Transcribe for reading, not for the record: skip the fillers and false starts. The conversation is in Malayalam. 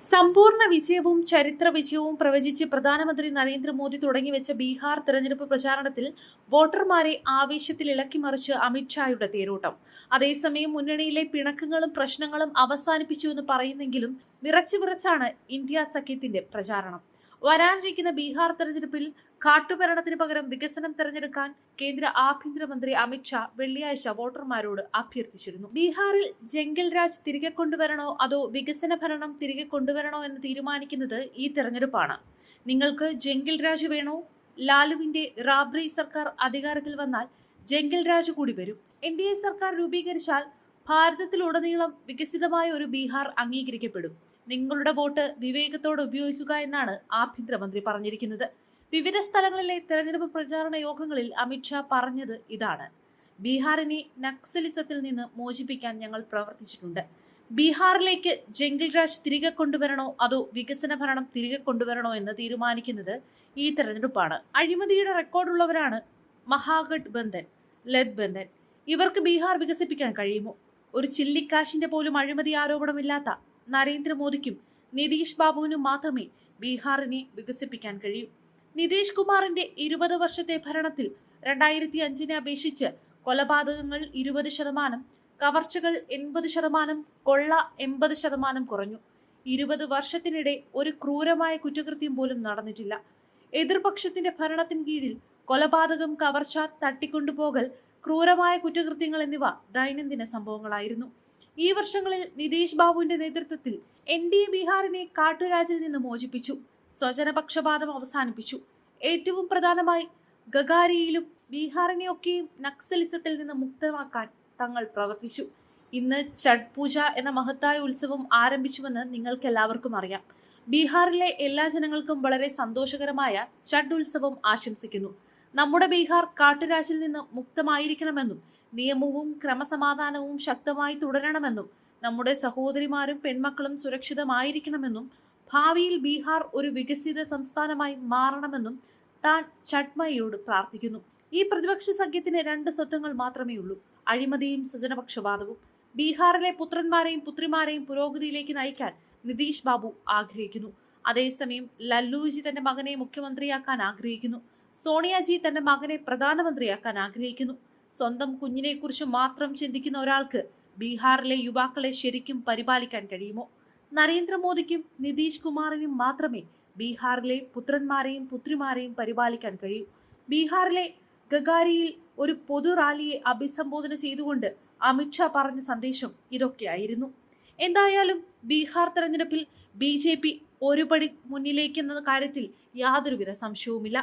സമ്പൂർണ്ണ വിജയവും ചരിത്ര വിജയവും പ്രവചിച്ച് പ്രധാനമന്ത്രി നരേന്ദ്രമോദി തുടങ്ങിവെച്ച ബീഹാർ തെരഞ്ഞെടുപ്പ് പ്രചാരണത്തിൽ വോട്ടർമാരെ ആവേശത്തിൽ ഇളക്കിമറിച്ച് അമിത്ഷായുടെ തേരോട്ടം. അതേസമയം മുന്നണിയിലെ പിണക്കങ്ങളും പ്രശ്നങ്ങളും അവസാനിപ്പിച്ചുവെന്ന് പറയുന്നെങ്കിലും വിറച്ചാണ് ഇന്ത്യ സഖ്യത്തിന്റെ പ്രചാരണം. വരാനിരിക്കുന്ന ബീഹാർ തെരഞ്ഞെടുപ്പിൽ കാട്ടുഭരണത്തിന് പകരം വികസനം തെരഞ്ഞെടുക്കാൻ കേന്ദ്ര ആഭ്യന്തരമന്ത്രി അമിത്ഷാ വെള്ളിയാഴ്ച വോട്ടർമാരോട് അഭ്യർത്ഥിച്ചിരുന്നു. ബീഹാറിൽ ജംഗിൾ രാജ് തിരികെ കൊണ്ടുവരണോ അതോ വികസന ഭരണം തിരികെ കൊണ്ടുവരണോ എന്ന് തീരുമാനിക്കുന്നത് ഈ തെരഞ്ഞെടുപ്പാണ്. നിങ്ങൾക്ക് ജംഗിൾ രാജ് വേണോ? ലാലുവിന്റെ റാബ്രി സർക്കാർ അധികാരത്തിൽ വന്നാൽ ജംഗിൾ രാജ് കൂടി വരും. NDA സർക്കാർ രൂപീകരിച്ചാൽ ഭാരതത്തിലുടനീളം വികസിതമായ ഒരു ബീഹാർ അംഗീകരിക്കപ്പെടും. നിങ്ങളുടെ വോട്ട് വിവേകത്തോടെ ഉപയോഗിക്കുക എന്നാണ് ആഭ്യന്തരമന്ത്രി പറഞ്ഞിരിക്കുന്നത്. വിവിധ സ്ഥലങ്ങളിലെ തെരഞ്ഞെടുപ്പ് പ്രചാരണ യോഗങ്ങളിൽ അമിത്ഷാ പറഞ്ഞത് ഇതാണ്: ബീഹാറിനെ നക്സലിസത്തിൽ നിന്ന് മോചിപ്പിക്കാൻ ഞങ്ങൾ പ്രവർത്തിച്ചിട്ടുണ്ട്. ബീഹാറിലേക്ക് ജംഗിൾ രാജ് തിരികെ കൊണ്ടുവരണോ അതോ വികസന ഭരണം തിരികെ കൊണ്ടുവരണോ എന്ന് തീരുമാനിക്കുന്നത് ഈ തെരഞ്ഞെടുപ്പാണ്. അഴിമതിയുടെ റെക്കോർഡുള്ളവരാണ് മഹാഗഠബന്ധൻ, ലത്ബന്ധൻ. ഇവർക്ക് ബീഹാർ വികസിപ്പിക്കാൻ കഴിയുമോ? ഒരു ചില്ലിക്കാശിന്റെ പോലും അഴിമതി ആരോപണമില്ലാത്ത നരേന്ദ്രമോദിക്കും നിതീഷ് ബാബുവിനും മാത്രമേ ബീഹാറിനെ വികസിപ്പിക്കാൻ കഴിയൂ. നിതീഷ് കുമാറിന്റെ 20 വർഷത്തെ ഭരണത്തിൽ 2005 അപേക്ഷിച്ച് കൊലപാതകങ്ങൾ 20%, കവർച്ചകൾ 80%, കൊള്ള 80% കുറഞ്ഞു. 20 വർഷത്തിനിടെ ഒരു ക്രൂരമായ കുറ്റകൃത്യം പോലും നടന്നിട്ടില്ല. എതിർപക്ഷത്തിന്റെ ഭരണത്തിന് കീഴിൽ കൊലപാതകം, കവർച്ച, തട്ടിക്കൊണ്ടുപോകൽ, ക്രൂരമായ കുറ്റകൃത്യങ്ങൾ എന്നിവ ദൈനംദിന സംഭവങ്ങളായിരുന്നു. ഈ വർഷങ്ങളിൽ നിതീഷ് ബാബുവിന്റെ നേതൃത്വത്തിൽ NDA ബീഹാറിനെ കാട്ടുരാജിൽ നിന്ന് മോചിപ്പിച്ചു. സ്വജനപക്ഷപാതം അവസാനിപ്പിച്ചു. ഏറ്റവും പ്രധാനമായി ഗഗാരിയിലും ബീഹാറിനെയൊക്കെയും നക്സലിസത്തിൽ നിന്ന് മുക്തമാക്കാൻ തങ്ങൾ പ്രവർത്തിച്ചു. ഇന്ന് ഛഠ് പൂജ എന്ന മഹത്തായ ഉത്സവം ആരംഭിച്ചുവെന്ന് നിങ്ങൾക്ക് എല്ലാവർക്കും അറിയാം. ബീഹാറിലെ എല്ലാ ജനങ്ങൾക്കും വളരെ സന്തോഷകരമായ ഛഠ് ഉത്സവം ആശംസിക്കുന്നു. നമ്മുടെ ബീഹാർ കാട്ടുരാജിൽ നിന്ന് മുക്തമായിരിക്കണമെന്നും നിയമവും ക്രമസമാധാനവും ശക്തമായി തുടരണമെന്നും നമ്മുടെ സഹോദരിമാരും പെൺമക്കളും സുരക്ഷിതമായിരിക്കണമെന്നും ഭാവിയിൽ ബീഹാർ ഒരു വികസിത സംസ്ഥാനമായി മാറണമെന്നും താൻ ഛഠ്മയോട് പ്രാർത്ഥിക്കുന്നു. ഈ പ്രതിപക്ഷ സഖ്യത്തിന് 2 സ്വത്വങ്ങൾ മാത്രമേ ഉള്ളൂ: അഴിമതിയും സ്വജനപക്ഷപാതവും. ബീഹാറിലെ പുത്രന്മാരെയും പുത്രിമാരെയും പുരോഗതിയിലേക്ക് നയിക്കാൻ നിതീഷ് ബാബു ആഗ്രഹിക്കുന്നു. അതേസമയം ലല്ലുജി തന്റെ മകനെ മുഖ്യമന്ത്രിയാക്കാൻ ആഗ്രഹിക്കുന്നു. സോണിയാജി തന്റെ മകനെ പ്രധാനമന്ത്രിയാക്കാൻ ആഗ്രഹിക്കുന്നു. സ്വന്തം കുഞ്ഞിനെക്കുറിച്ച് മാത്രം ചിന്തിക്കുന്ന ഒരാൾക്ക് ബീഹാറിലെ യുവാക്കളെ ശരിക്കും പരിപാലിക്കാൻ കഴിയുമോ? നരേന്ദ്രമോദിക്കും നിതീഷ് കുമാറിനും മാത്രമേ ബീഹാറിലെ പുത്രന്മാരെയും പുത്രിമാരെയും പരിപാലിക്കാൻ കഴിയൂ. ബീഹാറിലെ ഗഗാരിയിൽ ഒരു പൊതു റാലിയെ അഭിസംബോധന ചെയ്തുകൊണ്ട് അമിത്ഷാ പറഞ്ഞ സന്ദേശം ഇതൊക്കെയായിരുന്നു. എന്തായാലും ബീഹാർ തെരഞ്ഞെടുപ്പിൽ BJP ഒരുപടി മുന്നിലേക്കെന്ന കാര്യത്തിൽ യാതൊരുവിധ സംശയവുമില്ല.